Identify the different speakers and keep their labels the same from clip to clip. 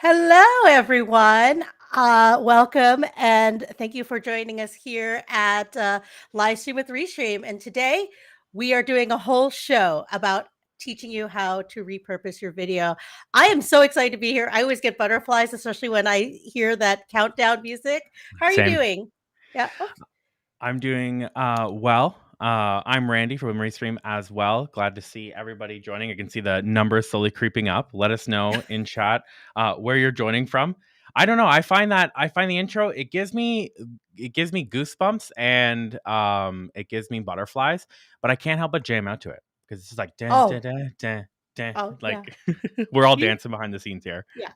Speaker 1: Hello, everyone. Welcome and thank you for joining us here at Livestream with Restream. And today we are doing a whole show about teaching you how to repurpose your video. I am so excited to be here. I always get butterflies, especially when I hear that countdown music. How are you
Speaker 2: Same.
Speaker 1: doing? Yeah.
Speaker 2: I'm doing well. I'm Randy from Restream as well. Glad to see everybody joining. I can see the numbers slowly creeping up. Let us know in chat where you're joining from. I don't know. I find the intro, it gives me goosebumps and it gives me butterflies, but I can't help but jam out to it because it's just like dun, dun,
Speaker 1: Oh,
Speaker 2: dun, dun, dun.
Speaker 1: oh, yeah.
Speaker 2: Like we're all
Speaker 1: You,
Speaker 2: dancing behind the scenes here.
Speaker 1: yeah.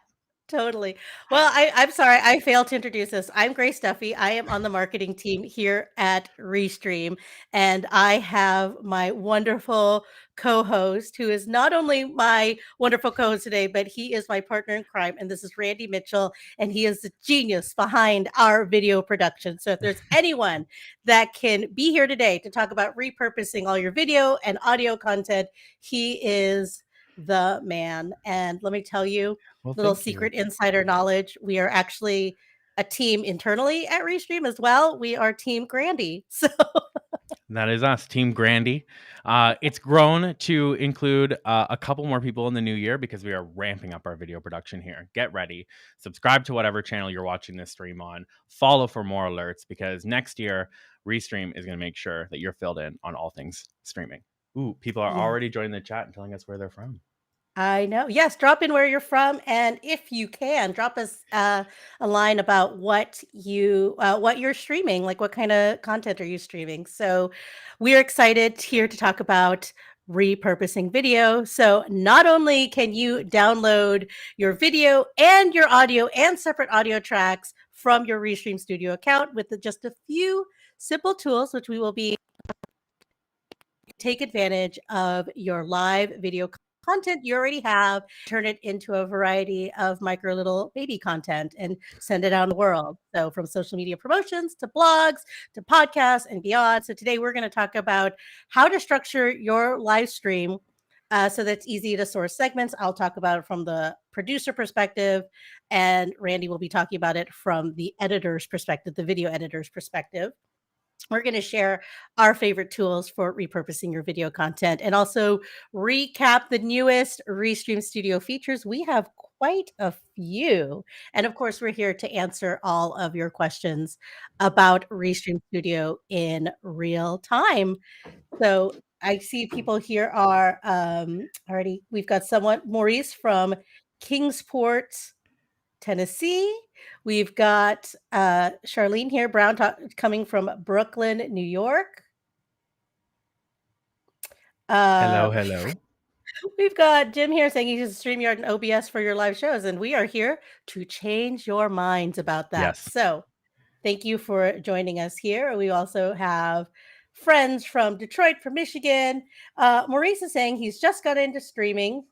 Speaker 1: Totally. Well, I'm sorry, I failed to introduce this. I'm Grace Duffy. I am on the marketing team here at Restream, and I have my wonderful co-host, who is not only my wonderful co-host today, but he is my partner in crime, and this is Randy Mitchell, and he is the genius behind our video production. So if there's anyone that can be here today to talk about repurposing all your video and audio content, he is the man. And let me tell you,
Speaker 2: Well,
Speaker 1: little
Speaker 2: thank you.
Speaker 1: secret insider knowledge, we are actually a team internally at Restream as well. We are Team Grandy. So
Speaker 2: That is us, Team Grandy. It's grown to include a couple more people in the new year because we are ramping up our video production here. Get ready. Subscribe to whatever channel you're watching this stream on. Follow for more alerts because next year, Restream is going to make sure that you're filled in on all things streaming. Ooh, people are
Speaker 1: yeah,
Speaker 2: already joining the chat and telling us where they're from.
Speaker 1: I know. Yes, drop in where you're from, and if you can, drop us a line about what you're streaming, like what kind of content are you streaming. So we're excited here to talk about repurposing video. So not only can you download your video and your audio and separate audio tracks from your Restream Studio account with just a few simple tools, which we will be take advantage of your live video content you already have, turn it into a variety of micro little baby content and send it out in the world. So from social media promotions to blogs to podcasts and beyond. So today we're going to talk about how to structure your live stream so that's easy to source segments. I'll talk about it from the producer perspective, and Randy will be talking about it from the editor's perspective, the video editor's perspective. We're going to share our favorite tools for repurposing your video content and also recap the newest Restream Studio features. We have quite a few. And of course, we're here to answer all of your questions about Restream Studio in real time. So I see people here are already, we've got someone, Maurice from Kingsport, Tennessee. We've got Charlene here, Brown coming from Brooklyn, New York.
Speaker 2: Hello.
Speaker 1: We've got Jim here saying you use StreamYard and OBS for your live shows, and we are here to change your minds about that.
Speaker 2: Yes.
Speaker 1: So thank you for joining us here. We also have friends from Detroit, from Michigan. Maurice is saying he's just got into streaming.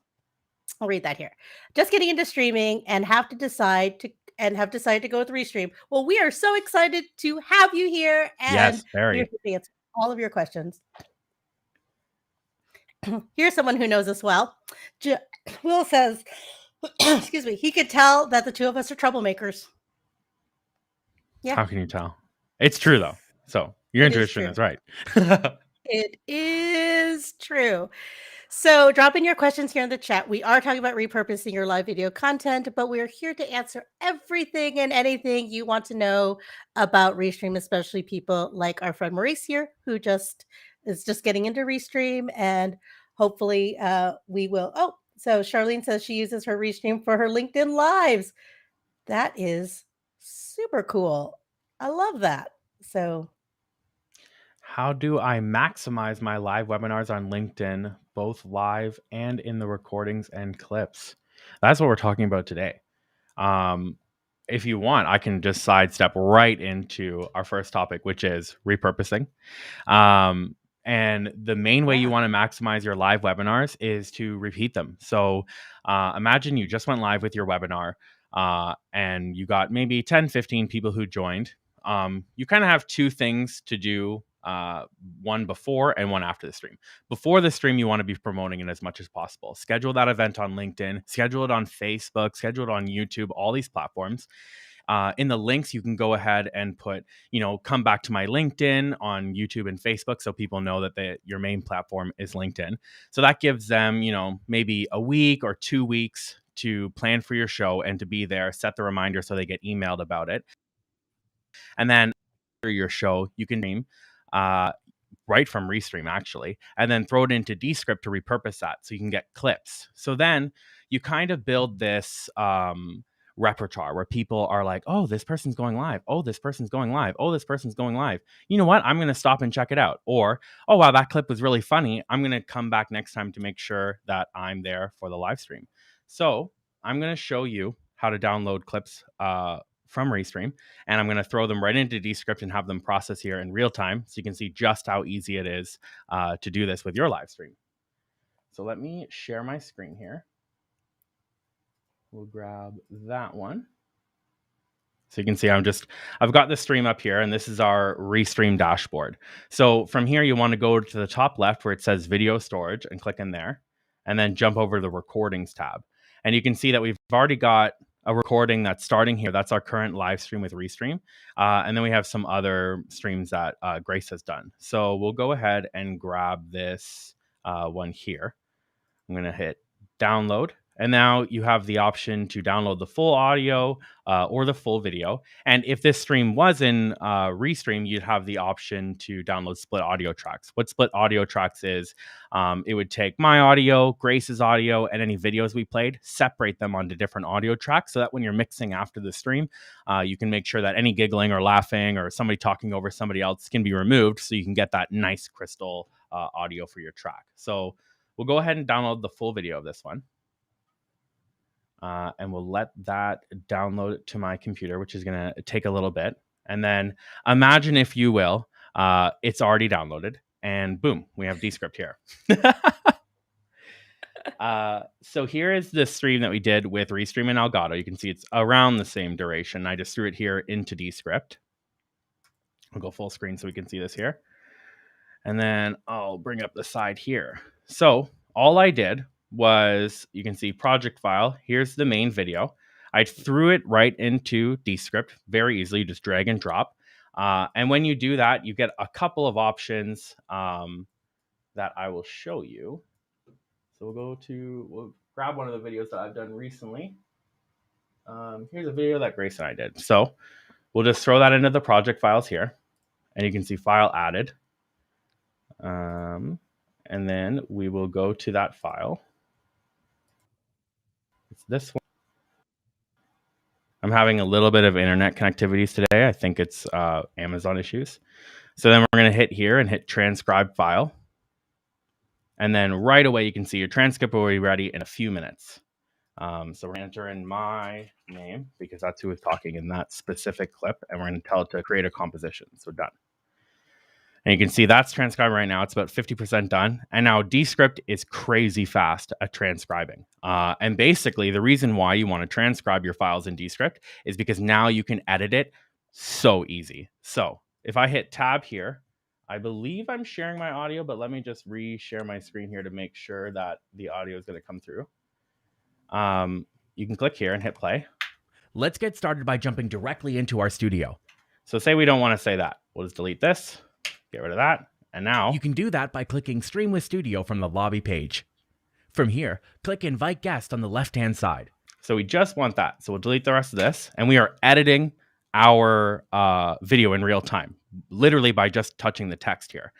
Speaker 1: I'll read that here. Just getting into streaming and have decided to go with Restream. Well, we are so excited to have you here, and
Speaker 2: Yes, very.
Speaker 1: we're here to answer all of your questions. Here's someone who knows us well. Will says, excuse me, he could tell that the two of us are troublemakers. Yeah.
Speaker 2: How can you tell? It's true though. So your intuition is right.
Speaker 1: It is true. So drop in your questions here in the chat. We are talking about repurposing your live video content, but we're here to answer everything and anything you want to know about Restream, especially people like our friend Maurice here, who is just getting into Restream, and hopefully we will. Oh, So Charlene says she uses her Restream for her LinkedIn Lives. That is super cool. I love that. So
Speaker 2: How do I maximize my live webinars on LinkedIn, both live and in the recordings and clips? That's what we're talking about today. If you want, I can just sidestep right into our first topic, which is repurposing. And the main way you want to maximize your live webinars is to repeat them. So imagine you just went live with your webinar and you got maybe 10, 15 people who joined. You kind of have two things to do, one before and one after the stream. Before the stream, you want to be promoting it as much as possible. Schedule that event on LinkedIn, schedule it on Facebook, schedule it on YouTube, all these platforms. In the links, you can go ahead and put, come back to my LinkedIn on YouTube and Facebook so people know that your main platform is LinkedIn. So that gives them, maybe a week or 2 weeks to plan for your show and to be there, set the reminder so they get emailed about it. And then after your show, you can stream right from Restream, actually, and then throw it into Descript to repurpose that so you can get clips. So then you kind of build this repertoire where people are like, oh, this person's going live. Oh, this person's going live. Oh, this person's going live. You know what? I'm going to stop and check it out. Or, oh, wow, that clip was really funny. I'm going to come back next time to make sure that I'm there for the live stream. So I'm going to show you how to download clips from Restream, and I'm going to throw them right into Descript and have them process here in real time so you can see just how easy it is to do this with your live stream. So let me share my screen here. We'll grab that one. So you can see I've got the stream up here, and this is our Restream dashboard. So from here, you want to go to the top left where it says video storage and click in there, and then jump over to the recordings tab. And you can see that we've already got a recording that's starting here. That's our current live stream with Restream. And then we have some other streams that Grace has done. So we'll go ahead and grab this one here. I'm going to hit download. And now you have the option to download the full audio or the full video. And if this stream was in Restream, you'd have the option to download split audio tracks. What split audio tracks is, it would take my audio, Grace's audio, and any videos we played, separate them onto different audio tracks so that when you're mixing after the stream, you can make sure that any giggling or laughing or somebody talking over somebody else can be removed so you can get that nice crystal audio for your track. So we'll go ahead and download the full video of this one. And we'll let that download to my computer, which is going to take a little bit. And then imagine, if you will, it's already downloaded. And boom, we have Descript here. So here is the stream that we did with Restream and Elgato. You can see it's around the same duration. I just threw it here into Descript. I'll go full screen so we can see this here. And then I'll bring up the side here. So all I did was, you can see project file. Here's the main video. I threw it right into Descript very easily. Just drag and drop. And when you do that, you get a couple of options that I will show you. So we'll grab one of the videos that I've done recently. Here's a video that Grace and I did. So we'll just throw that into the project files here. And you can see file added. And then we will go to that file. It's this one. I'm having a little bit of internet connectivities today. I think it's Amazon issues. So then we're going to hit here and hit Transcribe File. And then right away, you can see your transcript will be ready in a few minutes. So we're going to enter in my name because that's who is talking in that specific clip. And we're going to tell it to create a composition. So done. And you can see that's transcribing right now. It's about 50% done. And now Descript is crazy fast at transcribing. And basically, the reason why you want to transcribe your files in Descript is because now you can edit it so easy. So if I hit tab here, I believe I'm sharing my audio, but let me just re-share my screen here to make sure that the audio is going to come through. You can click here and hit play.
Speaker 3: Let's get started by jumping directly into our studio.
Speaker 2: So say we don't want to say that. We'll just delete this. Get rid of that. And now
Speaker 3: you can do that by clicking Stream with Studio from the lobby page. From here, click Invite Guest on the left-hand side.
Speaker 2: So we just want that. So we'll delete the rest of this. And we are editing our video in real time, literally by just touching the text here.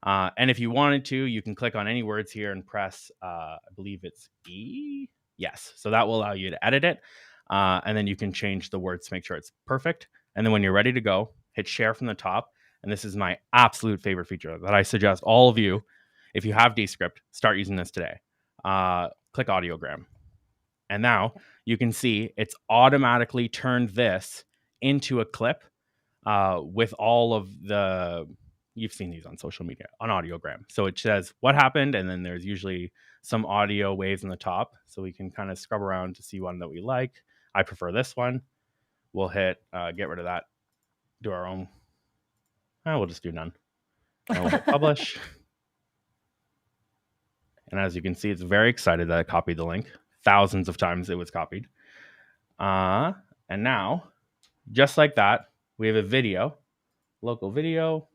Speaker 2: And if you wanted to, you can click on any words here and press, I believe it's E. Yes. So that will allow you to edit it. And then you can change the words to make sure it's perfect. And then when you're ready to go, hit share from the top. And this is my absolute favorite feature that I suggest all of you, if you have Descript, start using this today. Click Audiogram. And now you can see it's automatically turned this into a clip with all of the, you've seen these on social media, on Audiogram. So it says what happened, and then there's usually some audio waves in the top. So we can kind of scrub around to see one that we like. I prefer this one. We'll hit get rid of that. Do our own. We'll just do none. And we'll hit publish. And as you can see, it's very excited that I copied the link. Thousands of times it was copied. And now, just like that, we have a video, local video,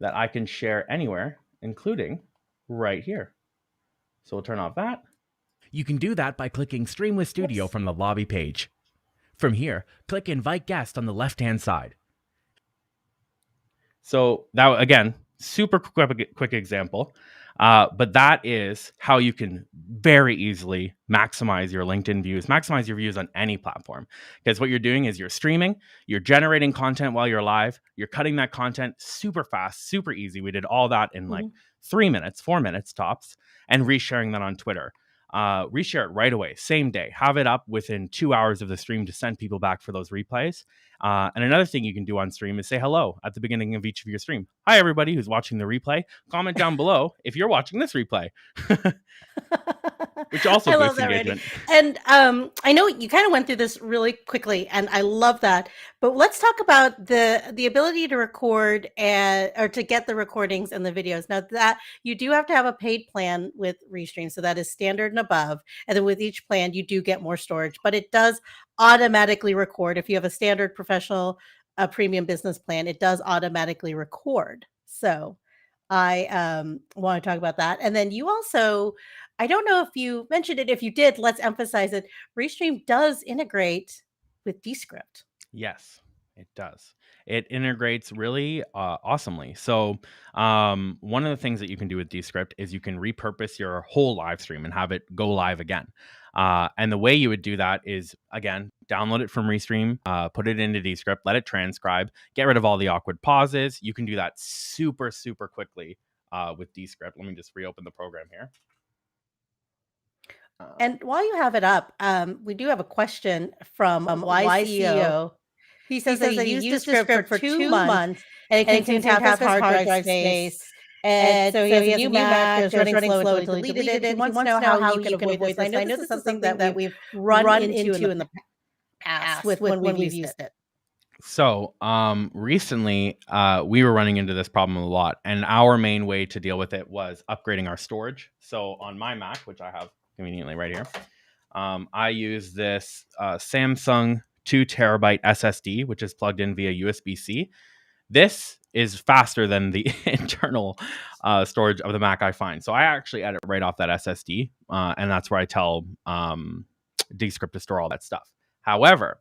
Speaker 2: that I can share anywhere, including right here. So we'll turn off that.
Speaker 3: You can do that by clicking Stream with Studio from the lobby page. From here, click Invite Guest on the left-hand side.
Speaker 2: So that, again, super quick example. But that is how you can very easily maximize your LinkedIn views, maximize your views on any platform. Because what you're doing is you're streaming, you're generating content while you're live, you're cutting that content super fast, super easy. We did all that in like 3 minutes, 4 minutes tops, and resharing that on Twitter. Reshare it right away, same day. Have it up within 2 hours of the stream to send people back for those replays. And another thing you can do on stream is say hello at the beginning of each of your stream. Hi, everybody who's watching the replay. Comment down below if you're watching this replay. Which also boosts engagement.
Speaker 1: And I know you kind of went through this really quickly, and I love that. But let's talk about the ability to record or to get the recordings and the videos. Now that you do have to have a paid plan with Restream, so that is standard and above. And then with each plan, you do get more storage, but it does automatically record. If you have a standard professional premium business plan, it does automatically record. So I want to talk about that. And then you also, I don't know if you mentioned it. If you did, let's emphasize it. Restream does integrate with Descript.
Speaker 2: Yes, it does. It integrates really awesomely. So one of the things that you can do with Descript is you can repurpose your whole live stream and have it go live again. And the way you would do that is, again, download it from Restream, put it into Descript, let it transcribe, get rid of all the awkward pauses. You can do that super, super quickly with Descript. Let me just reopen the program here.
Speaker 1: And while you have it up, we do have a question from YCO. He says that he used Descript for 2 months, and it consumed half his hard drive space. And so he has a new Mac, it was running slow until he deleted it. He wants to know how he can avoid this. I know this is something that we've run into in the past when we've used it.
Speaker 2: So recently, we were running into this problem a lot, and our main way to deal with it was upgrading our storage. So on my Mac, which I have conveniently right here, I use this Samsung 2 terabyte SSD, which is plugged in via USB-C. This is faster than the internal storage of the Mac I find. So I actually edit right off that SSD, and that's where I tell Descript to store all that stuff. However,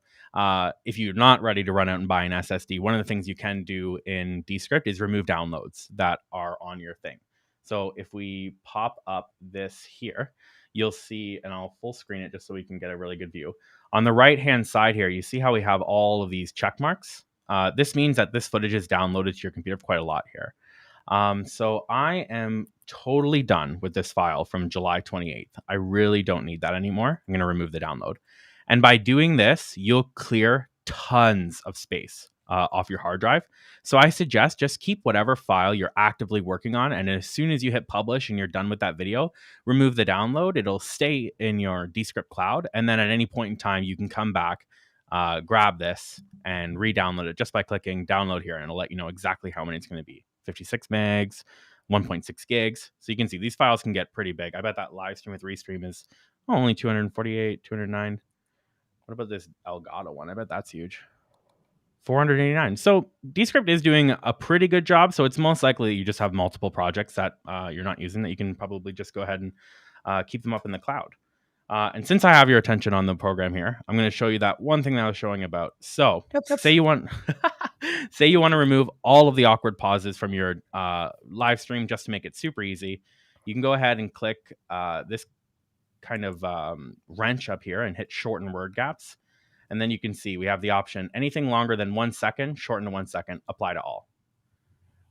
Speaker 2: if you're not ready to run out and buy an SSD, one of the things you can do in Descript is remove downloads that are on your thing. So if we pop up this here, you'll see, and I'll full screen it just so we can get a really good view. On the right-hand side here, you see how we have all of these check marks? This means that this footage is downloaded to your computer quite a lot here. So I am totally done with this file from July 28th. I really don't need that anymore. I'm going to remove the download. And by doing this, you'll clear tons of space off your hard drive. So I suggest just keep whatever file you're actively working on. And as soon as you hit publish and you're done with that video, remove the download. It'll stay in your Descript cloud. And then at any point in time, you can come back, grab this and re-download it just by clicking download here. And it'll let you know exactly how many it's going to be. 56 megs, 1.6 gigs. So you can see these files can get pretty big. I bet that live stream with Restream is only 248, 209. What about this Elgato one? I bet that's huge. 489. So Descript is doing a pretty good job. So it's most likely you just have multiple projects that you're not using that you can probably just go ahead and keep them up in the cloud. And since I have your attention on the program here, I'm going to show you that one thing that I was showing about. So say you want say you want to remove all of the awkward pauses from your live stream just to make it super easy, you can go ahead and click this kind of wrench up here and hit shorten word gaps. And then you can see we have the option anything longer than 1 second, shorten to 1 second, apply to all.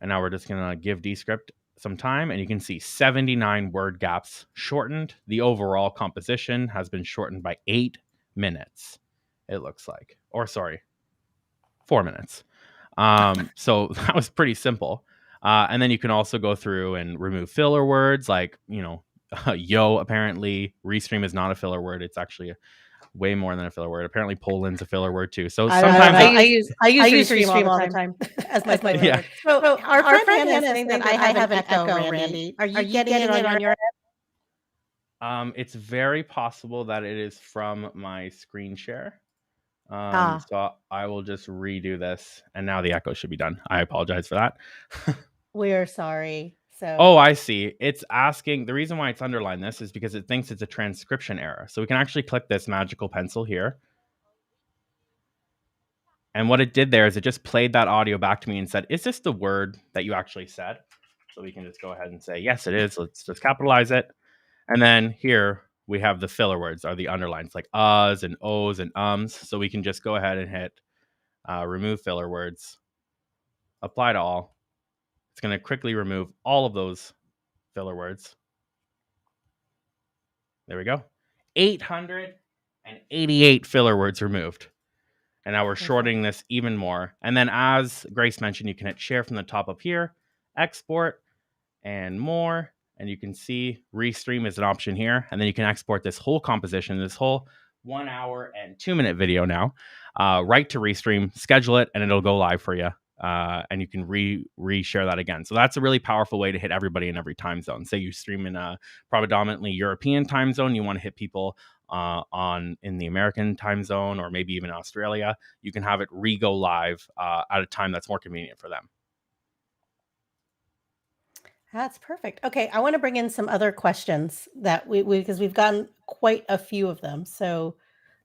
Speaker 2: And now we're just going to give Descript some time, and you can see 79 word gaps shortened. The overall composition has been shortened by 8 minutes, it looks like. Or sorry, 4 minutes. So that was pretty simple. And then you can also go through and remove filler words like, yo, apparently Restream is not a filler word. It's actually way more than a filler word. Apparently Poland's a filler word too. So sometimes
Speaker 1: I use Restream all the time as my filler
Speaker 2: Yeah.
Speaker 1: word. So our friend Hannah is saying that I have an echo, Randy. Are you getting it on your end?
Speaker 2: It's very possible that it is from my screen share. So I will just redo this, and now the echo should be done. I apologize for that.
Speaker 1: We're sorry. So
Speaker 2: Oh, I see. It's asking, the reason why it's underlined this is because it thinks it's a transcription error. So we can actually click this magical pencil here. And what it did there is it just played that audio back to me and said, is this the word that you actually said? So we can just go ahead and say, yes, it is. Let's just capitalize it. And then here we have the filler words, are the underlines, like uhs and ohs and ums. So we can just go ahead and hit remove filler words, apply to all. It's going to quickly remove all of those filler words. There we go. 888 filler words removed. And now we're shortening this even more. And then as Grace mentioned, you can hit share from the top up here, export, and more. And you can see Restream is an option here. And then you can export this whole composition, this whole 1 hour and 2 minute video now, right to Restream, schedule it, and it'll go live for you. And you can re-share that again. So that's a really powerful way to hit everybody in every time zone. Say you stream in a predominantly European time zone, you want to hit people in the American time zone, or maybe even Australia. You can have it re-go live at a time that's more convenient for them.
Speaker 1: That's perfect. Okay, I want to bring in some other questions that because we've gotten quite a few of them. So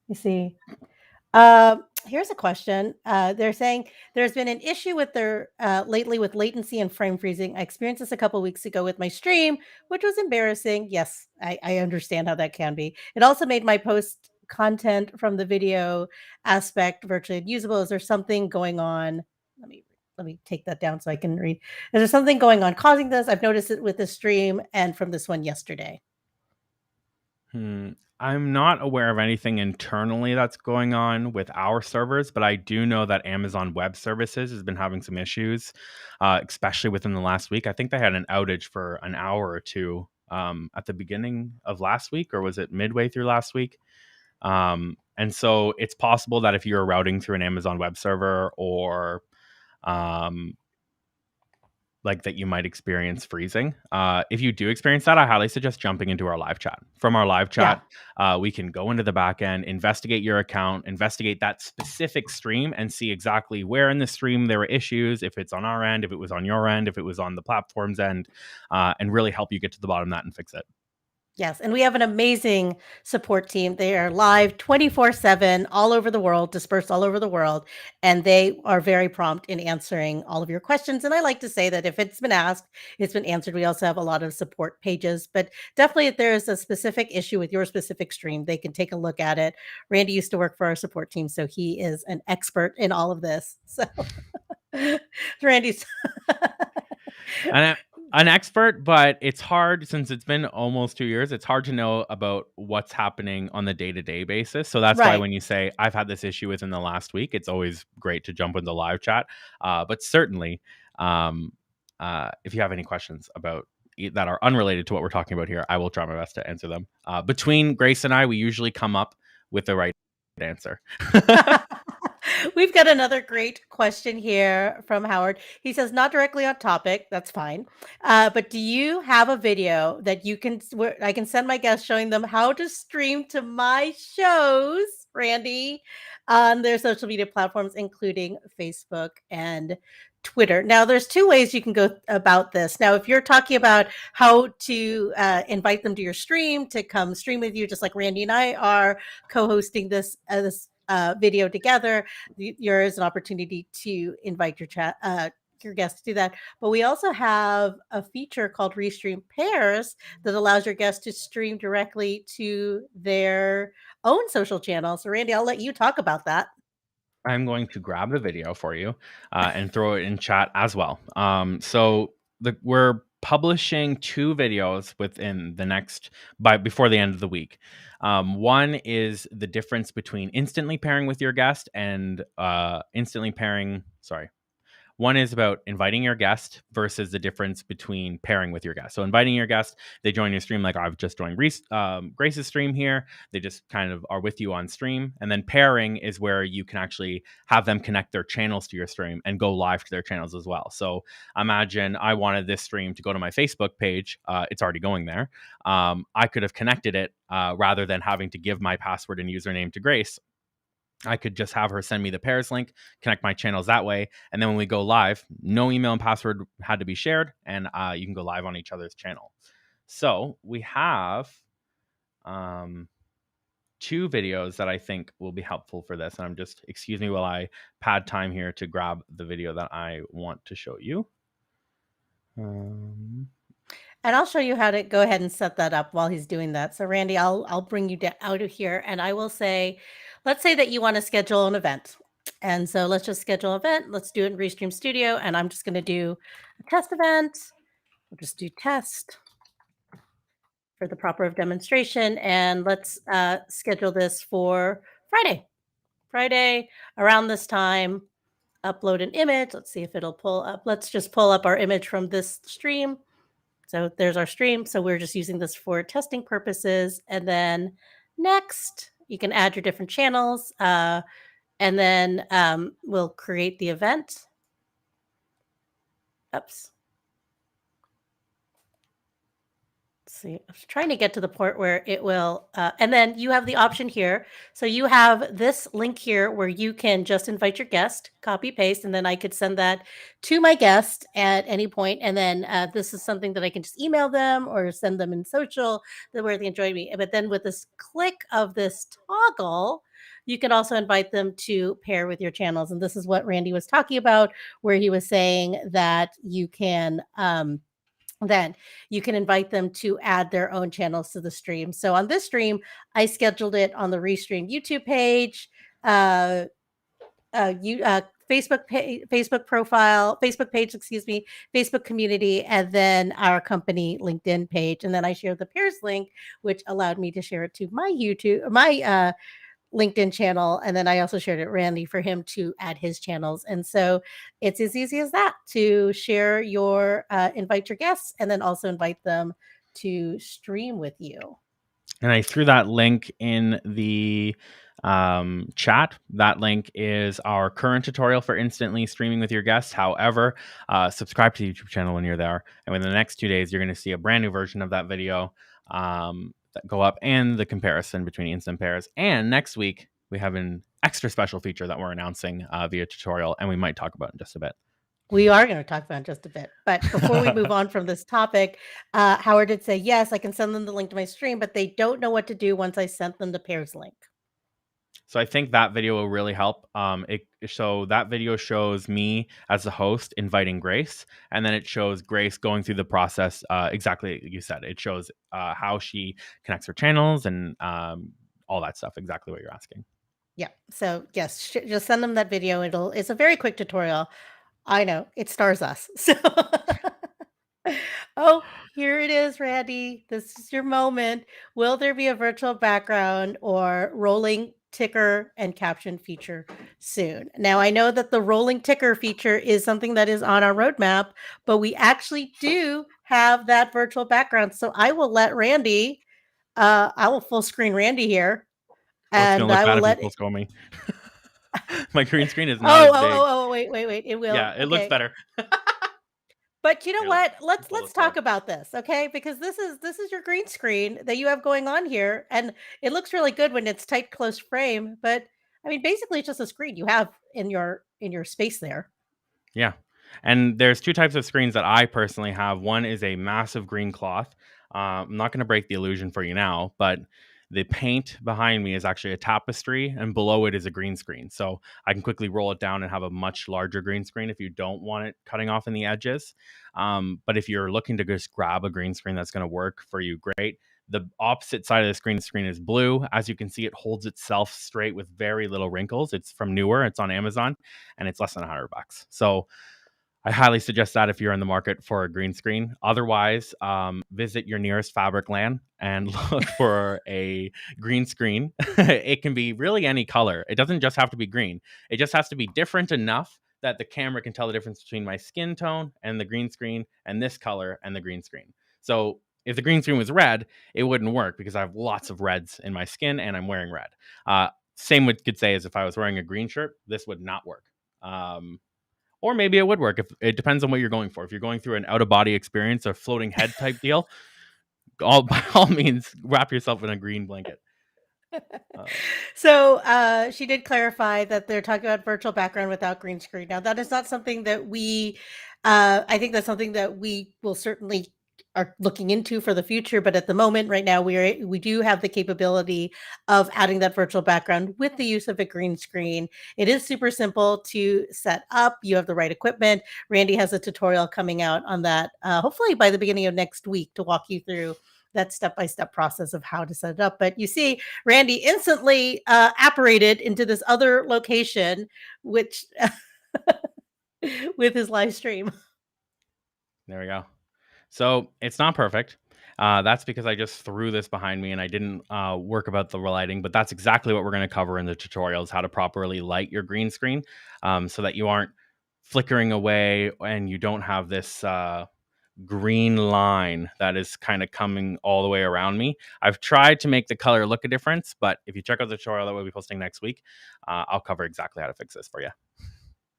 Speaker 1: let me see. Here's a question. They're saying there's been an issue with their lately with latency and frame freezing. I experienced this a couple weeks ago with my stream, which was embarrassing. Yes, I understand how that can be. It also made my post content from the video aspect virtually unusable. Is there something going on? Let me take that down so I can read. Is there something going on causing this? I've noticed it with the stream and from this one yesterday.
Speaker 2: I'm not aware of anything internally that's going on with our servers, but I do know that Amazon Web Services has been having some issues, especially within the last week. I think they had an outage for an hour or two at the beginning of last week, or was it midway through last week? And so it's possible that if you're routing through an Amazon web server, or like that, you might experience freezing. If you do experience that, I highly suggest jumping into our live chat. From our live chat, we can go into the back end, investigate your account, investigate that specific stream, and see exactly where in the stream there were issues, if it's on our end, if it was on your end, if it was on the platform's end, and really help you get to the bottom of that and fix it.
Speaker 1: Yes, and we have an amazing support team. They are live 24/7 all over the world, dispersed all over the world, and they are very prompt in answering all of your questions. And I like to say that if it's been asked, it's been answered. We also have a lot of support pages, but definitely if there is a specific issue with your specific stream, they can take a look at it. Randy used to work for our support team, so he is an expert in all of this. So Randy's
Speaker 2: an expert, but it's hard since it's been almost 2 years. It's hard to know about what's happening on the day-to-day basis. So that's why when you say I've had this issue within the last week, it's always great to jump in the live chat. But certainly, if you have any questions about that are unrelated to what we're talking about here, I will try my best to answer them. Between Grace and I, we usually come up with the right answer.
Speaker 1: We've got another great question here from Howard. He says, not directly on topic, that's fine. But do you have a video that you can, where I can send my guests showing them how to stream to my shows, Randy, on their social media platforms, including Facebook and Twitter? Now, there's two ways you can go about this. Now, if you're talking about how to invite them to your stream to come stream with you, just like Randy and I are co-hosting this video together, there is an opportunity to invite your guests to do that. But we also have a feature called Restream Pairs that allows your guests to stream directly to their own social channel. So Randy, I'll let you talk about that.
Speaker 2: I'm going to grab the video for you and throw it in chat as well. We're publishing 2 videos within the before the end of the week. One is the difference between instantly pairing with your guest and instantly pairing. One is about inviting your guest versus the difference between pairing with your guest. So inviting your guest, they join your stream like I've just joined Grace's stream here. They just kind of are with you on stream. And then pairing is where you can actually have them connect their channels to your stream and go live to their channels as well. So imagine I wanted this stream to go to my Facebook page. It's already going there. I could have connected it rather than having to give my password and username to Grace. I could just have her send me the pairs link, connect my channels that way. And then when we go live, no email and password had to be shared, and you can go live on each other's channel. So we have 2 videos that I think will be helpful for this. And excuse me while I pad time here to grab the video that I want to show you.
Speaker 1: And I'll show you how to go ahead and set that up while he's doing that. So Randy, I'll bring you out of here, and I will say, let's say that you want to schedule an event. And so let's just schedule an event. Let's do it in Restream Studio, and I'm just going to do a test event. We'll just do test for the proper of demonstration, and let's schedule this for Friday around this time. Upload an image. Let's see if it'll pull up. Let's just pull up our image from this stream. So there's our stream. So we're just using this for testing purposes. And then next, you can add your different channels. And then we'll create the event. Oops. Let's see. I was trying to get to the point where it will. And then you have the option here. So you have this link here where you can just invite your guest, copy, paste, and then I could send that to my guest at any point. And then this is something that I can just email them or send them in social where they enjoy me. But then with this click of this toggle, you can also invite them to pair with your channels. And this is what Randy was talking about, where he was saying that you can then you can invite them to add their own channels to the stream. So on this stream, I scheduled it on the Restream YouTube page, Facebook profile, Facebook page, Facebook community, and then our company LinkedIn page. And then I shared the pairs link, which allowed me to share it to my LinkedIn channel. And then I also shared it Randy for him to add his channels. And so it's as easy as that to share invite your guests and then also invite them to stream with you.
Speaker 2: And I threw that link in the chat. That link is our current tutorial for instantly streaming with your guests. However, subscribe to the YouTube channel when you're there. And within the next 2 days, you're going to see a brand new version of that video that go up and the comparison between instant pairs. And next week, we have an extra special feature that we're announcing via tutorial, and we might talk about in just a bit.
Speaker 1: We are going to talk about it in just a bit. But before we move on from this topic, Howard did say, yes, I can send them the link to my stream, but they don't know what to do once I sent them the pairs link.
Speaker 2: So I think that video will really help. So that video shows me as the host inviting Grace, and then it shows Grace going through the process exactly like you said. It shows how she connects her channels and all that stuff, exactly what you're asking.
Speaker 1: Yeah. So yes, just send them that video. It's a very quick tutorial. I know it stars us. So oh, here it is, Randy. This is your moment. Will there be a virtual background or rolling ticker and caption feature soon? Now, I know that the rolling ticker feature is something that is on our roadmap, but we actually do have that virtual background. So I will let Randy, I will full screen Randy here.
Speaker 2: And I will let people me. My green screen is not as big.
Speaker 1: Wait. It will.
Speaker 2: Yeah, it looks better.
Speaker 1: But you know what? Let's talk about this, okay? Because this is your green screen that you have going on here, and it looks really good when it's tight, close frame. But I mean, basically, it's just a screen you have in your space there.
Speaker 2: Yeah, and there's 2 types of screens that I personally have. One is a massive green cloth. I'm not going to break the illusion for you now, but The paint behind me is actually a tapestry, and below it is a green screen. So I can quickly roll it down and have a much larger green screen if you don't want it cutting off in the edges. But if you're looking to just grab a green screen that's going to work for you, great. The opposite side of the screen is blue. As you can see, it holds itself straight with very little wrinkles. It's from Newer. It's on Amazon, and it's less than $100. So I highly suggest that if you're in the market for a green screen. Otherwise, visit your nearest fabric land and look for a green screen. It can be really any color. It doesn't just have to be green. It just has to be different enough that the camera can tell the difference between my skin tone and the green screen, and this color and the green screen. So if the green screen was red, it wouldn't work because I have lots of reds in my skin and I'm wearing red. Same we could say is if I was wearing a green shirt, this would not work. Or maybe it would work. If it depends on what you're going for. If you're going through an out-of-body experience or floating head type deal, by all means, wrap yourself in a green blanket.
Speaker 1: So she did clarify that they're talking about virtual background without green screen. Now, that is not something that I think that's something that we will certainly are looking into for the future. But at the moment, right now, we do have the capability of adding that virtual background with the use of a green screen. It is super simple to set up. You have the right equipment. Randy has a tutorial coming out on that, hopefully by the beginning of next week, to walk you through that step-by-step process of how to set it up. But you see, Randy instantly apparated into this other location, which with his live stream.
Speaker 2: There we go. So it's not perfect. That's because I just threw this behind me and I didn't work about the lighting, but that's exactly what we're going to cover in the tutorials, how to properly light your green screen so that you aren't flickering away and you don't have this green line that is kind of coming all the way around me. I've tried to make the color look a difference, but if you check out the tutorial that we'll be posting next week, I'll cover exactly how to fix this for you.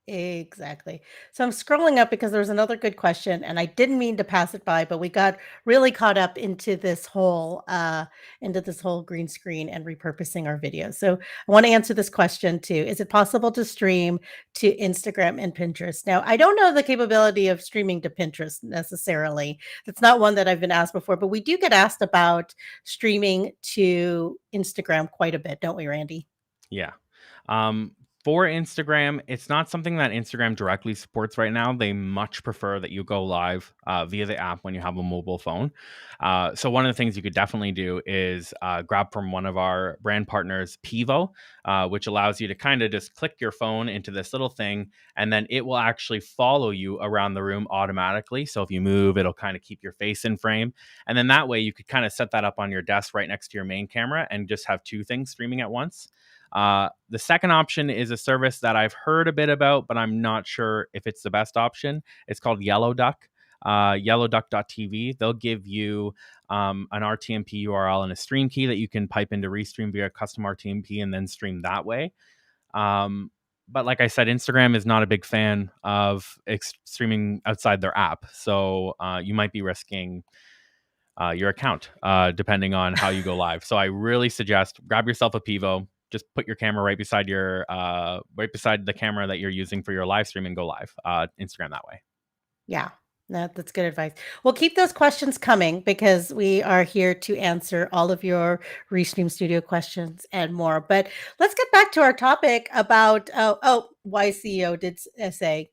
Speaker 1: Exactly. So I'm scrolling up because there was another good question, and I didn't mean to pass it by, but we got really caught up into this whole green screen and repurposing our videos. So I want to answer this question too. Is it possible to stream to Instagram and Pinterest? Now, I don't know the capability of streaming to Pinterest necessarily. That's not one that I've been asked before, but we do get asked about streaming to Instagram quite a bit, don't we, Randy?
Speaker 2: Yeah. For Instagram, it's not something that Instagram directly supports right now. They much prefer that you go live via the app when you have a mobile phone. So one of the things you could definitely do is grab from one of our brand partners, Pivo, which allows you to kind of just click your phone into this little thing, and then it will actually follow you around the room automatically. So if you move, it'll kind of keep your face in frame. And then that way you could kind of set that up on your desk right next to your main camera and just have two things streaming at once. The second option is a service that I've heard a bit about, but I'm not sure if it's the best option. It's called Yellowduck, yellowduck.tv. They'll give you an RTMP URL and a stream key that you can pipe into Restream via custom RTMP and then stream that way. But like I said, Instagram is not a big fan of streaming outside their app. So you might be risking your account depending on how you go live. So I really suggest grab yourself a Pivo. Just put your camera right beside the camera that you're using for your live stream and go live. Instagram that way.
Speaker 1: Yeah, that's good advice. Well, keep those questions coming because we are here to answer all of your Restream Studio questions and more. But let's get back to our topic about why CEO did say,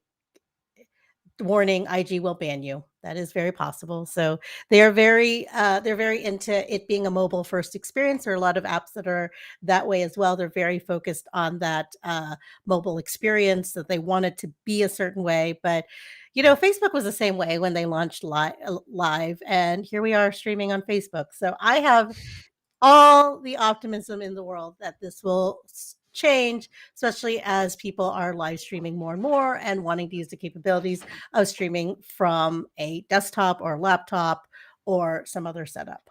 Speaker 1: warning, IG will ban you. That is very possible. So they're very into it being a mobile first experience. There are a lot of apps that are that way as well. They're very focused on that mobile experience, that they want it to be a certain way. But Facebook was the same way when they launched live, and here we are streaming on Facebook. So I have all the optimism in the world that this will change, especially as people are live streaming more and more and wanting to use the capabilities of streaming from a desktop or laptop or some other setup.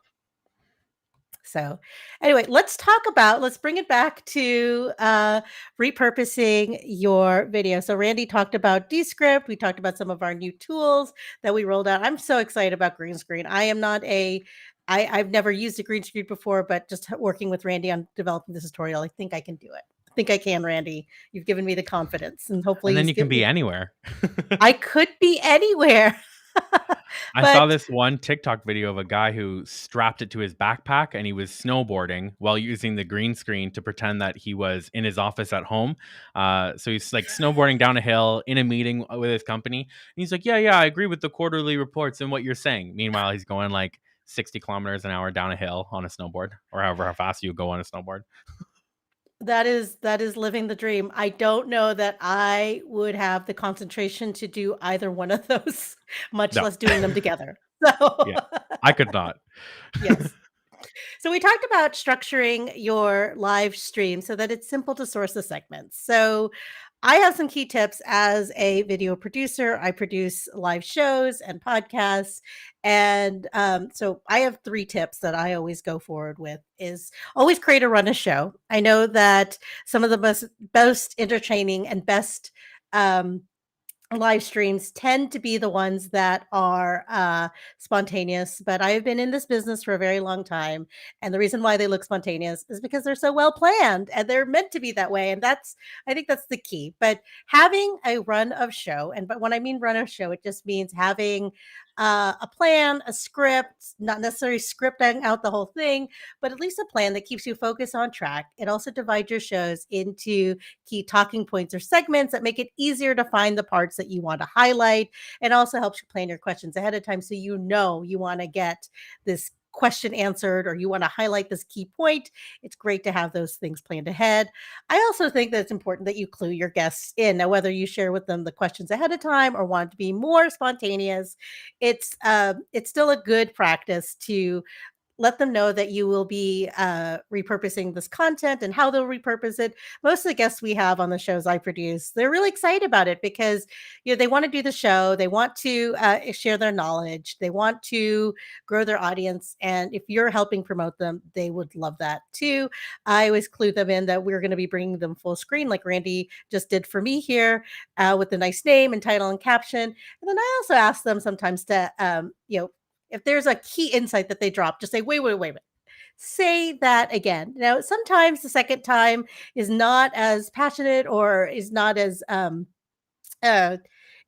Speaker 1: So anyway, let's bring it back to repurposing your video. So Randy talked about Descript. We talked about some of our new tools that we rolled out. I'm so excited about green screen. I've never used a green screen before, but just working with Randy on developing this tutorial, I think I can do it. I think I can, Randy. You've given me the confidence, and hopefully,
Speaker 2: and then you can be anywhere.
Speaker 1: I could be anywhere.
Speaker 2: I saw
Speaker 1: But
Speaker 2: this one TikTok video of a guy who strapped it to his backpack and he was snowboarding while using the green screen to pretend that he was in his office at home. So he's like snowboarding down a hill in a meeting with his company. And he's like, yeah, I agree with the quarterly reports and what you're saying. Meanwhile, he's going like 60 kilometers an hour down a hill on a snowboard, or however how fast you go on a snowboard.
Speaker 1: that is living the dream. I don't know that I would have the concentration to do either one of those, much
Speaker 2: No.
Speaker 1: less doing them together. So
Speaker 2: Yeah, I could not.
Speaker 1: yes. So we talked about structuring your live stream so that it's simple to source the segments. So I have some key tips as a video producer. I produce live shows and podcasts. And so I have 3 tips that I always go forward with is always create a run a show. I know that some of the most entertaining and best live streams tend to be the ones that are spontaneous, but I've been in this business for a very long time, and the reason why they look spontaneous is because they're so well planned and they're meant to be that way, and I think that's the key. But having a run of show, and but when I mean run of show, it just means having a plan, a script, not necessarily scripting out the whole thing, but at least a plan that keeps you focused on track. It also divides your shows into key talking points or segments that make it easier to find the parts that you want to highlight. It also helps you plan your questions ahead of time so you know you want to get this question answered or you want to highlight this key point. It's great to have those things planned ahead. I also think that it's important that you clue your guests in. Now, whether you share with them the questions ahead of time or want to be more spontaneous, it's still a good practice to let them know that you will be repurposing this content and how they'll repurpose it. Most of the guests we have on the shows I produce, they're really excited about it because they want to do the show, they want to share their knowledge, they want to grow their audience, and if you're helping promote them, they would love that too. I always clue them in that we're going to be bringing them full screen, like Randy just did for me here, with a nice name and title and caption. And then I also ask them sometimes to if there's a key insight that they drop, just say, wait. Say that again. Now, sometimes the second time is not as passionate or is not as uh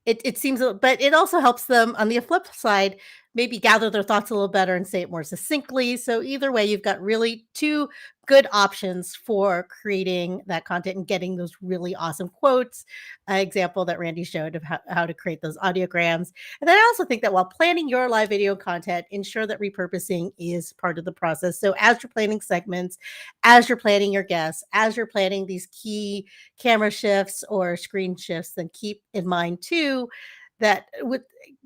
Speaker 1: it seems but it also helps them on the flip side maybe gather their thoughts a little better and say it more succinctly. So either way, you've got really 2 good options for creating that content and getting those really awesome quotes. Example that Randy showed of how to create those audiograms. And then I also think that while planning your live video content, ensure that repurposing is part of the process. So as you're planning segments, as you're planning your guests, as you're planning these key camera shifts or screen shifts, then keep in mind too that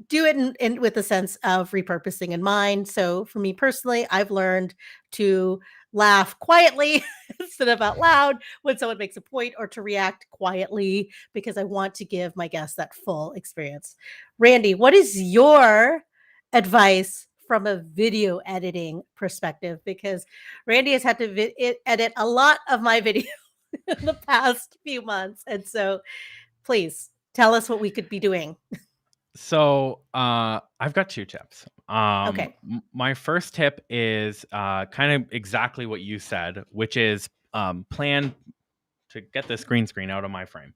Speaker 1: do it with a sense of repurposing in mind. So for me personally, I've learned to laugh quietly instead of out loud when someone makes a point, or to react quietly because I want to give my guests that full experience. Randy, what is your advice from a video editing perspective? Because Randy has had to edit a lot of my video in the past few months. And so please tell us what we could be doing.
Speaker 2: So I've got 2 tips.
Speaker 1: Okay.
Speaker 2: My first tip is kind of exactly what you said, which is plan to get this green screen out of my frame.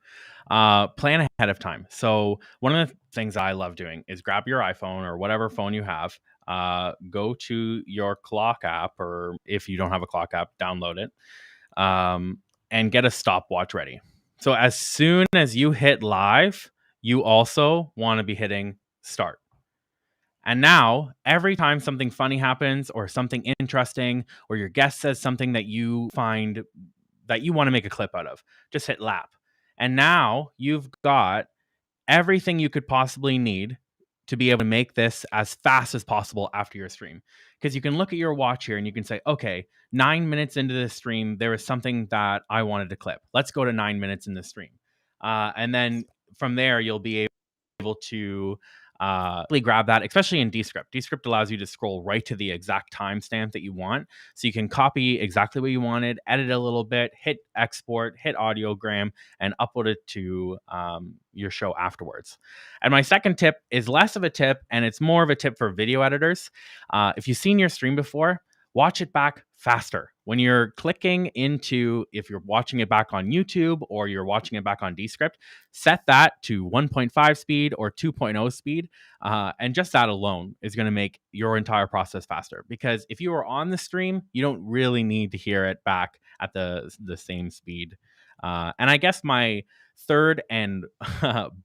Speaker 2: Plan ahead of time. So one of the things I love doing is grab your iPhone or whatever phone you have, go to your clock app, or if you don't have a clock app, download it, and get a stopwatch ready. So as soon as you hit live, you also want to be hitting start. And now, every time something funny happens or something interesting, or your guest says something that you find that you want to make a clip out of, just hit lap. And now you've got everything you could possibly need to be able to make this as fast as possible after your stream. Because you can look at your watch here and you can say, okay, 9 minutes into this stream, there was something that I wanted to clip. Let's go to 9 minutes in this stream. And then from there, you'll be able to really grab that, especially in Descript. Descript allows you to scroll right to the exact timestamp that you want. So you can copy exactly what you wanted, edit a little bit, hit export, hit audiogram, and upload it to your show afterwards. And my second tip is less of a tip, and it's more of a tip for video editors. If you've seen your stream before, watch it back faster. When you're clicking into, if you're watching it back on YouTube or you're watching it back on Descript, set that to 1.5 speed or 2.0 speed. And just that alone is going to make your entire process faster. Because if you are on the stream, you don't really need to hear it back at the same speed. And I guess my third and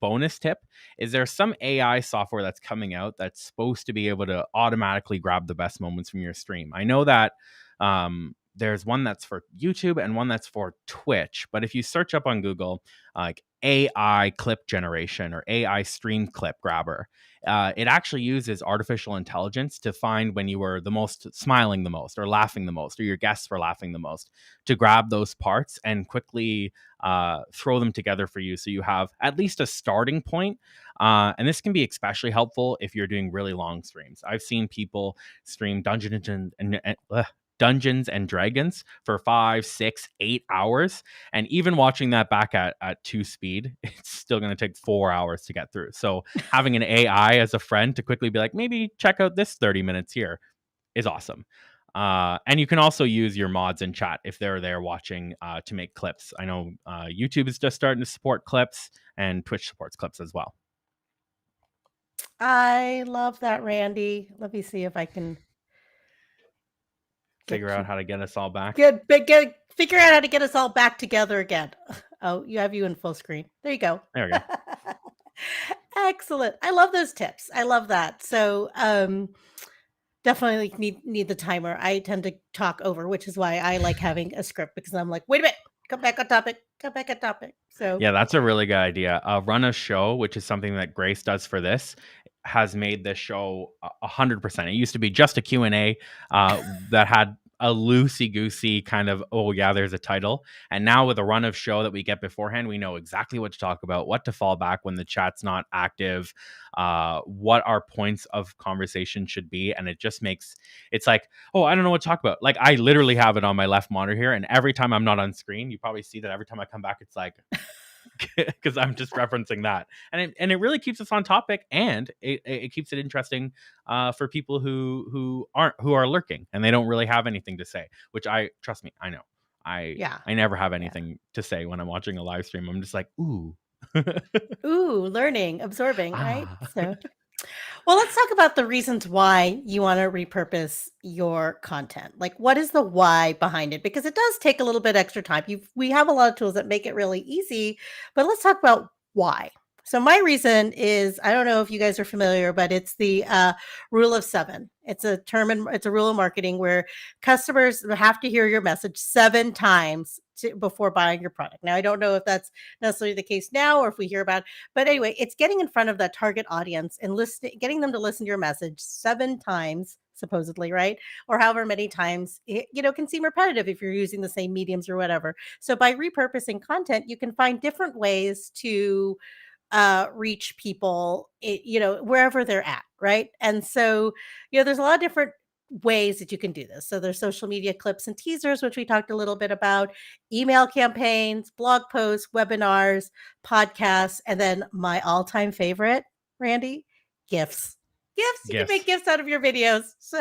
Speaker 2: bonus tip is there's some AI software that's coming out that's supposed to be able to automatically grab the best moments from your stream. I know that there's one that's for YouTube and one that's for Twitch. But if you search up on Google, like AI clip generation or AI stream clip grabber, it actually uses artificial intelligence to find when you were the most smiling the most or laughing the most or your guests were laughing the most to grab those parts and quickly throw them together for you. So you have at least a starting point. And this can be especially helpful if you're doing really long streams. I've seen people stream Dungeons and Dragons for 5, 6, 8 hours. And even watching that back at 2 speed, it's still going to take 4 hours to get through. So having an AI as a friend to quickly be like, maybe check out this 30 minutes here is awesome. And you can also use your mods in chat if they're there watching to make clips. I know YouTube is just starting to support clips and Twitch supports clips as well.
Speaker 1: I love that, Randy. Let me see if I can
Speaker 2: Figure out how to get us all back.
Speaker 1: Figure out how to get us all back together again. Oh, you in full screen. There you go.
Speaker 2: There we go.
Speaker 1: Excellent. I love those tips. I love that. So definitely need the timer. I tend to talk over, which is why I like having a script, because I'm like, wait a minute, come back on topic. So
Speaker 2: yeah, that's a really good idea. Run a show, which is something that Grace does for this, has made this show 100%. It used to be just a Q&A that had a loosey-goosey kind of, oh yeah, there's a title. And now with a run of show that we get beforehand, we know exactly what to talk about, what to fall back when the chat's not active, what our points of conversation should be. And it just makes, it's like, oh, I don't know what to talk about. Like I literally have it on my left monitor here. And every time I'm not on screen, you probably see that every time I come back, it's like, because I'm just referencing that, and it really keeps us on topic, and it keeps it interesting for people who are lurking and they don't really have anything to say. Which trust me, I know. I never have anything to say when I'm watching a live stream. I'm just like, ooh,
Speaker 1: learning, absorbing, right? So. Well, let's talk about the reasons why you want to repurpose your content. Like, what is the why behind it? Because it does take a little bit extra time. We have a lot of tools that make it really easy, but let's talk about why. So my reason is, I don't know if you guys are familiar, but it's the rule of 7. It's a term, and it's a rule of marketing where customers have to hear your message 7 times before buying your product. Now, I don't know if that's necessarily the case now or if we hear about, but anyway, it's getting in front of that target audience and getting them to listen to your message 7 times, supposedly, right? Or however many times, it, can seem repetitive if you're using the same mediums or whatever. So by repurposing content, you can find different ways to reach people, wherever they're at, right? And so, there's a lot of different ways that you can do this. So there's social media clips and teasers, which we talked a little bit about, email campaigns, blog posts, webinars, podcasts, and then my all-time favorite, Randy, GIFs. You can make GIFs out of your videos. So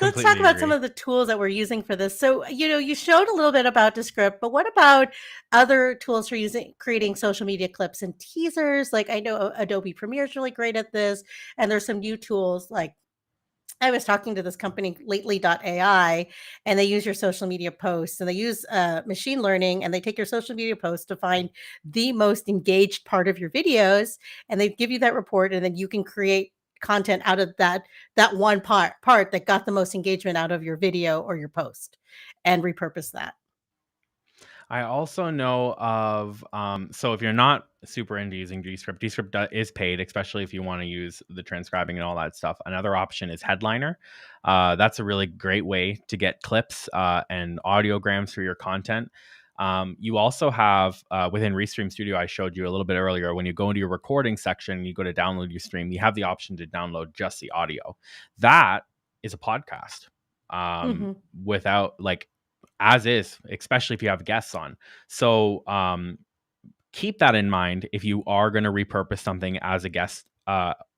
Speaker 1: let's talk about some of the tools that we're using for this. So, you showed a little bit about Descript, but what about other tools for creating social media clips and teasers? Like I know Adobe Premiere is really great at this, and there's some new tools. Like I was talking to this company lately.ai, and they use your social media posts, and they use machine learning, and they take your social media posts to find the most engaged part of your videos, and they give you that report, and then you can create content out of that one part that got the most engagement out of your video or your post, and repurpose that.
Speaker 2: I also know of, so if you're not super into using Descript is paid, especially if you want to use the transcribing and all that stuff. Another option is Headliner. That's a really great way to get clips and audiograms for your content. You also have within Restream Studio, I showed you a little bit earlier, when you go into your recording section, you go to download your stream, you have the option to download just the audio. That is a podcast without as is, especially if you have guests on. So keep that in mind if you are going to repurpose something as a guest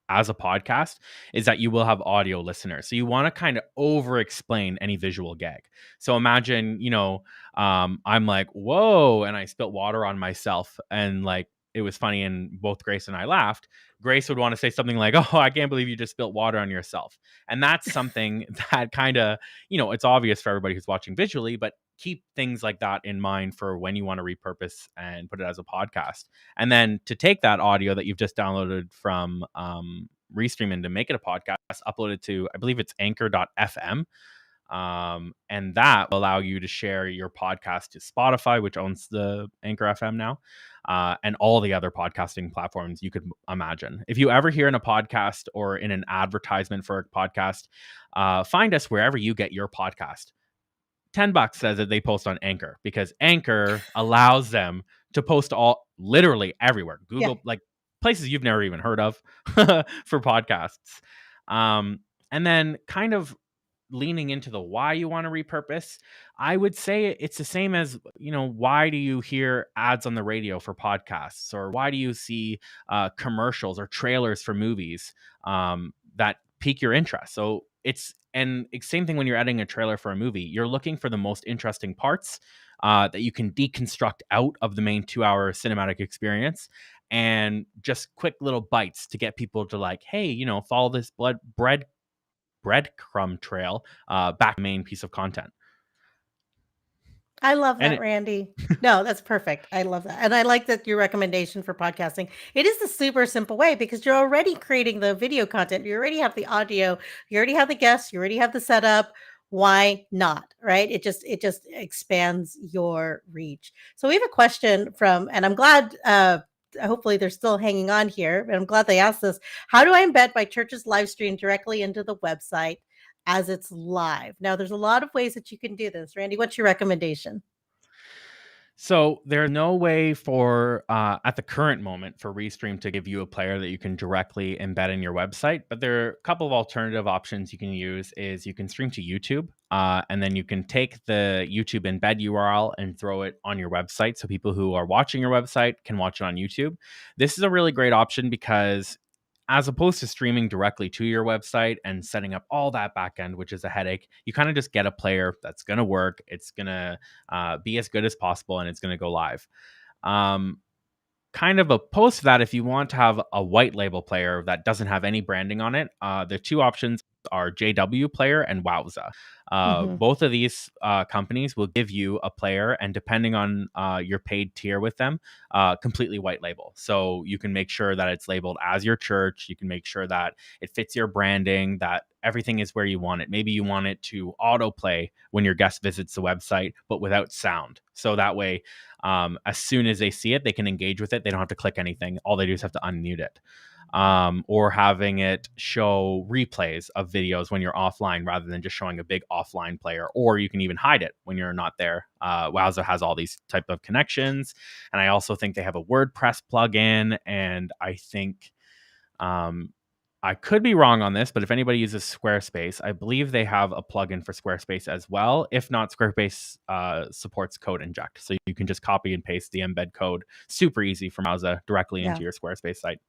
Speaker 2: as a podcast is that you will have audio listeners. So you want to kind of over explain any visual gag. So imagine, I'm like, whoa, and I spilt water on myself, and like it was funny, and both Grace and I laughed. Grace would want to say something like, oh, I can't believe you just spilt water on yourself. And that's something that kind of, it's obvious for everybody who's watching visually, but keep things like that in mind for when you want to repurpose and put it as a podcast. And then to take that audio that you've just downloaded from Restream and to make it a podcast, upload it to, I believe it's anchor.fm. And that will allow you to share your podcast to Spotify, which owns the Anchor FM now, and all the other podcasting platforms you could imagine. If you ever hear in a podcast or in an advertisement for a podcast, find us wherever you get your podcast. $10 says that they post on Anchor, because Anchor allows them to post literally everywhere. Google, like places you've never even heard of for podcasts. And then kind of leaning into the why you want to repurpose, I would say it's the same as, why do you hear ads on the radio for podcasts, or why do you see commercials or trailers for movies that pique your interest? So same thing when you're editing a trailer for a movie, you're looking for the most interesting parts that you can deconstruct out of the main 2-hour cinematic experience, and just quick little bites to get people to like, hey, follow this breadcrumb trail back to the main piece of content.
Speaker 1: I love that, Randy. No, that's perfect. I love that. And I like that your recommendation for podcasting. It is a super simple way, because you're already creating the video content. You already have the audio. You already have the guests. You already have the setup. Why not? Right? It just expands your reach. So we have a question from, and I'm glad, hopefully they're still hanging on here, but I'm glad they asked this. How do I embed my church's live stream directly into the website as it's live? Now, there's a lot of ways that you can do this. Randy, what's your recommendation?
Speaker 2: So there's no way for, at the current moment, for Restream to give you a player that you can directly embed in your website. But there are a couple of alternative options you can use. Is you can stream to YouTube, and then you can take the YouTube embed URL and throw it on your website, so people who are watching your website can watch it on YouTube. This is a really great option, because as opposed to streaming directly to your website and setting up all that backend, which is a headache, you kind of just get a player that's going to work. It's going to be as good as possible, and it's going to go live. Kind of opposed to that, if you want to have a white label player that doesn't have any branding on it, the two options are JW Player and Wowza. Both of these companies will give you a player, and depending on your paid tier with them, completely white label. So you can make sure that it's labeled as your church. You can make sure that it fits your branding, that everything is where you want it. Maybe you want it to autoplay when your guest visits the website, but without sound. So that way, as soon as they see it, they can engage with it. They don't have to click anything. All they do is have to unmute it. Or having it show replays of videos when you're offline, rather than just showing a big offline player. Or you can even hide it when you're not there. Wowza has all these type of connections, and I also think they have a WordPress plugin. And I think I could be wrong on this, but if anybody uses Squarespace, I believe they have a plugin for Squarespace as well. If not, Squarespace supports code inject, so you can just copy and paste the embed code, super easy from Wowza, directly into your Squarespace site.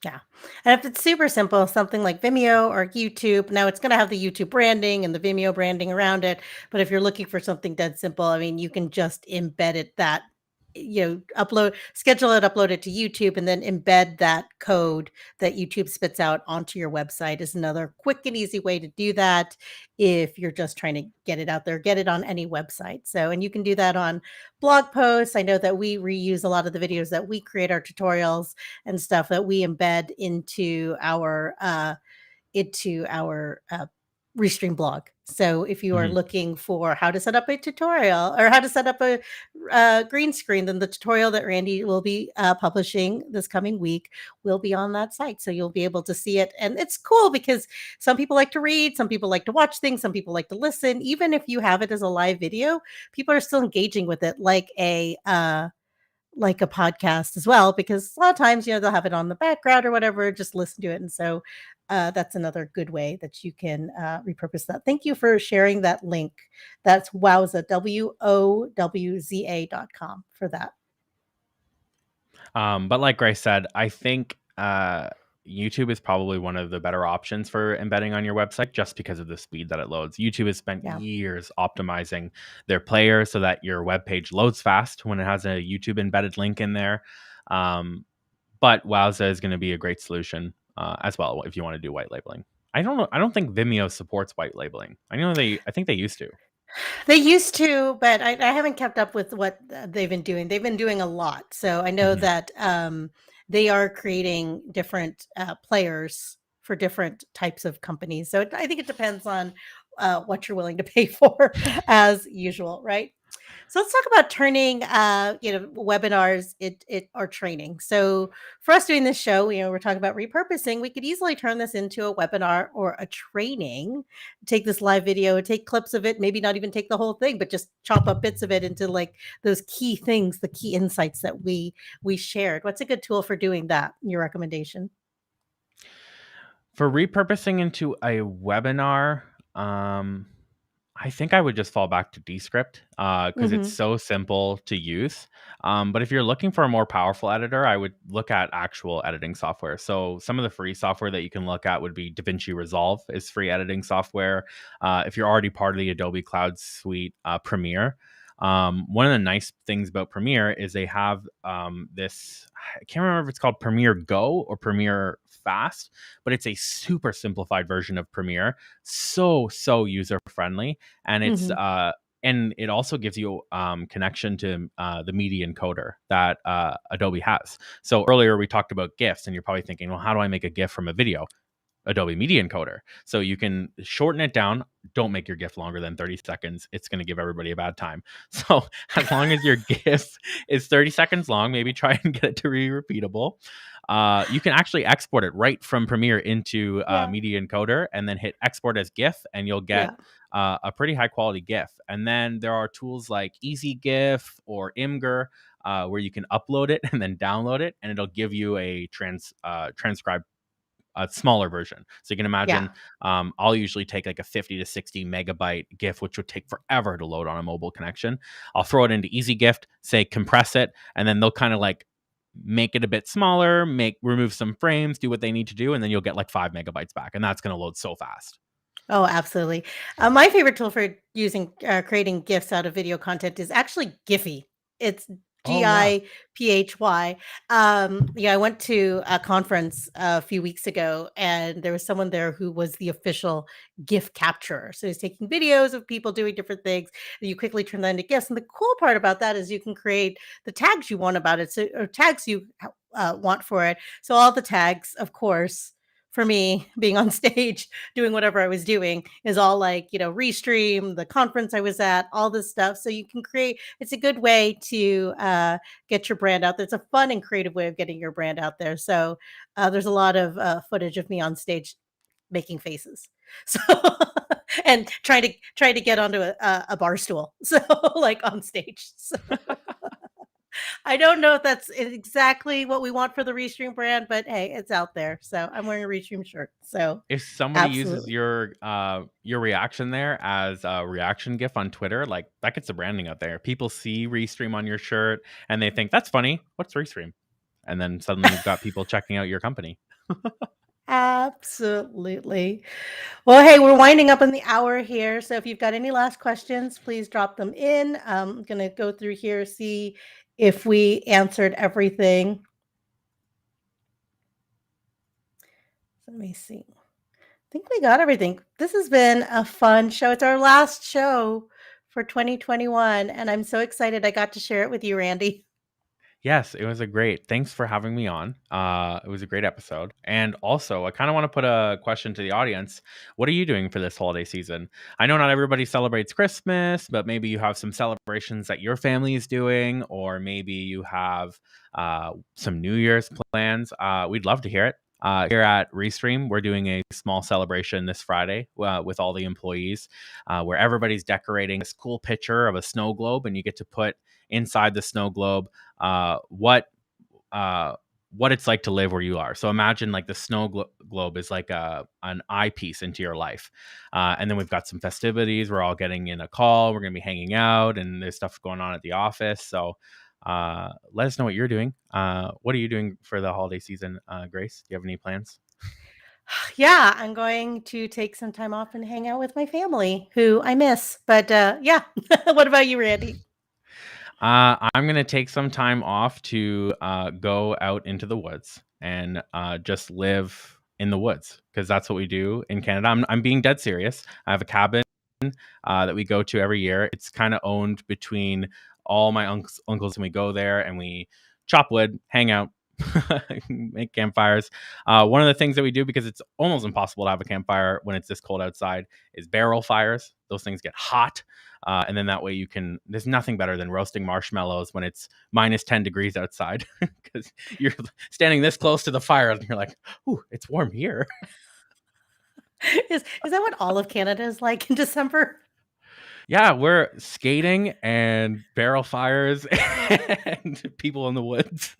Speaker 1: Yeah. And if it's super simple, something like Vimeo or YouTube, now it's going to have the YouTube branding and the Vimeo branding around it. But if you're looking for something dead simple, I mean, you can just embed it schedule it, upload it to YouTube, and then embed that code that YouTube spits out onto your website is another quick and easy way to do that. If you're just trying to get it out there, get it on any website. So, and you can do that on blog posts. I know that we reuse a lot of the videos that we create, our tutorials and stuff that we embed into our Restream blog. So if you are looking for how to set up a tutorial or how to set up a green screen, then the tutorial that Randy will be publishing this coming week will be on that site. So you'll be able to see it. And it's cool because some people like to read, some people like to watch things, some people like to listen. Even if you have it as a live video, people are still engaging with it like a podcast as well, because a lot of times, they'll have it on the background or whatever, just listen to it. And so that's another good way that you can repurpose that. Thank you for sharing that link. That's Wowza, WOWZA.com for that.
Speaker 2: But like Grace said, I think, YouTube is probably one of the better options for embedding on your website just because of the speed that it loads. YouTube has spent
Speaker 1: Yeah.
Speaker 2: years optimizing their player so that your web page loads fast when it has a YouTube embedded link in there. But Wowza is going to be a great solution as well if you want to do white labeling. I don't know. I don't think Vimeo supports white labeling. I think they used to.
Speaker 1: They used to, but I haven't kept up with what they've been doing. They've been doing a lot. So I know
Speaker 2: Mhm.
Speaker 1: that they are creating different players for different types of companies. So I think it depends on what you're willing to pay for, as usual, right? So let's talk about turning, webinars or training. So for us doing this show, we're talking about repurposing. We could easily turn this into a webinar or a training. Take this live video, take clips of it, maybe not even take the whole thing, but just chop up bits of it into like those key things, the key insights that we shared. What's a good tool for doing that? Your recommendation?
Speaker 2: For repurposing into a webinar, I think I would just fall back to Descript because it's
Speaker 1: Mm-hmm.
Speaker 2: so simple to use. But if you're looking for a more powerful editor, I would look at actual editing software. So some of the free software that you can look at would be DaVinci Resolve is free editing software. If you're already part of the Adobe Cloud Suite, Premiere. One of the nice things about Premiere is they have this, I can't remember if it's called Premiere Go or Premiere Fast, but it's a super simplified version of Premiere. So user friendly. And it's
Speaker 1: Mm-hmm.
Speaker 2: and it also gives you connection to the media encoder that Adobe has. So earlier we talked about GIFs, and you're probably thinking, well, how do I make a GIF from a video? Adobe Media Encoder. So you can shorten it down. Don't make your GIF longer than 30 seconds. It's going to give everybody a bad time. So as long as your GIF is 30 seconds long, maybe try and get it to be repeatable. You can actually export it right from Premiere into
Speaker 1: Yeah.
Speaker 2: Media Encoder and then hit export as GIF, and you'll get
Speaker 1: Yeah.
Speaker 2: a pretty high quality GIF. And then there are tools like Easy GIF or Imgur where you can upload it and then download it, and it'll give you a transcribe a smaller version. So you can imagine I'll usually take like a 50 to 60 megabyte GIF, which would take forever to load on a mobile connection. I'll throw it into Easy Gift, say compress it, and then they'll kind of like make it a bit smaller, remove some frames, do what they need to do, and then you'll get like 5 megabytes back. And that's going to load so fast.
Speaker 1: Oh, absolutely. My favorite tool for using creating GIFs out of video content is actually Giphy. It's
Speaker 2: Oh yeah.
Speaker 1: Giphy. Yeah, I went to a conference a few weeks ago, and there was someone there who was the official GIF capturer. So he's taking videos of people doing different things. And you quickly turn that into GIFs. And the cool part about that is you can create the tags you want about it, so or tags you want for it. So all the tags, of course, for me being on stage doing whatever I was doing is all like, Restream, the conference I was at, all this stuff. So you can create, it's a good way to get your brand out there. It's a fun and creative way of getting your brand out there. So there's a lot of footage of me on stage making faces. So and trying to get onto a bar stool. So like on stage. So I don't know if that's exactly what we want for the Restream brand, but hey, it's out there. So I'm wearing a Restream shirt. So
Speaker 2: If somebody uses
Speaker 1: absolutely.
Speaker 2: your reaction there as a reaction GIF on Twitter, like that gets the branding out there. People see Restream on your shirt and they think that's funny. What's Restream? And then suddenly you've got people checking out your company.
Speaker 1: Absolutely. Well, hey, we're winding up on the hour here. So if you've got any last questions, please drop them in. I'm going to go through here, see if we answered everything. Let me see. I think we got everything. This has been a fun show. It's our last show for 2021, and I'm so excited I got to share it with you, Randy.
Speaker 2: Yes, it was a great. Thanks for having me on. It was a great episode. And also, I kind of want to put a question to the audience. What are you doing for this holiday season? I know not everybody celebrates Christmas, but maybe you have some celebrations that your family is doing, or maybe you have some New Year's plans. We'd love to hear it. Here at Restream, we're doing a small celebration this Friday with all the employees where everybody's decorating this cool picture of a snow globe, and you get to put inside the snow globe what it's like to live where you are. So imagine like the snow globe is like an eyepiece into your life. And then we've got some festivities. We're all getting in a call. We're going to be hanging out, and there's stuff going on at the office. So let us know what you're doing. What are you doing for the holiday season, Grace? Do you have any plans?
Speaker 1: Yeah, I'm going to take some time off and hang out with my family, who I miss. But yeah, what about you, Randy?
Speaker 2: I'm going to take some time off to go out into the woods and just live in the woods, because that's what we do in Canada. I'm being dead serious. I have a cabin that we go to every year. It's kind of owned between all my uncles, and we go there and we chop wood, hang out, make campfires. One of the things that we do, because it's almost impossible to have a campfire when it's this cold outside, is barrel fires. Those things get hot. And then that way there's nothing better than roasting marshmallows when it's minus 10 degrees outside, because you're standing this close to the fire and you're like, ooh, it's warm here.
Speaker 1: Is that what all of Canada is like in December?
Speaker 2: Yeah, we're skating and barrel fires and people in the woods.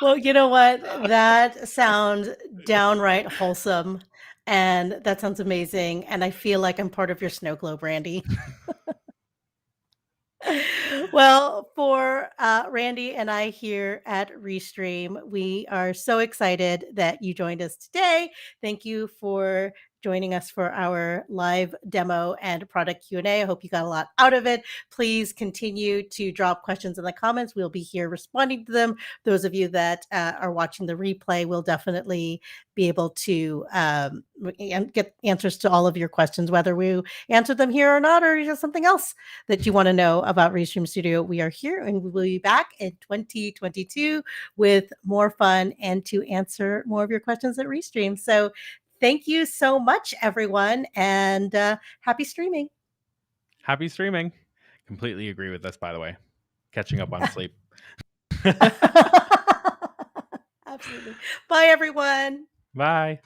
Speaker 1: Well, you know what? That sounds downright wholesome, and that sounds amazing. And I feel like I'm part of your snow globe, Randy. Well, for Randy and I here at Restream, we are so excited that you joined us today. Thank you for joining us for our live demo and product Q&A. I hope you got a lot out of it. Please continue to drop questions in the comments. We'll be here responding to them. Those of you that are watching the replay will definitely be able to get answers to all of your questions, whether we answer them here or not, or just something else that you want to know about Restream Studio. We are here and we will be back in 2022 with more fun and to answer more of your questions at Restream. So thank you so much, everyone, and happy streaming.
Speaker 2: Happy streaming. Completely agree with this, by the way. Catching up on sleep.
Speaker 1: Absolutely. Bye, everyone.
Speaker 2: Bye.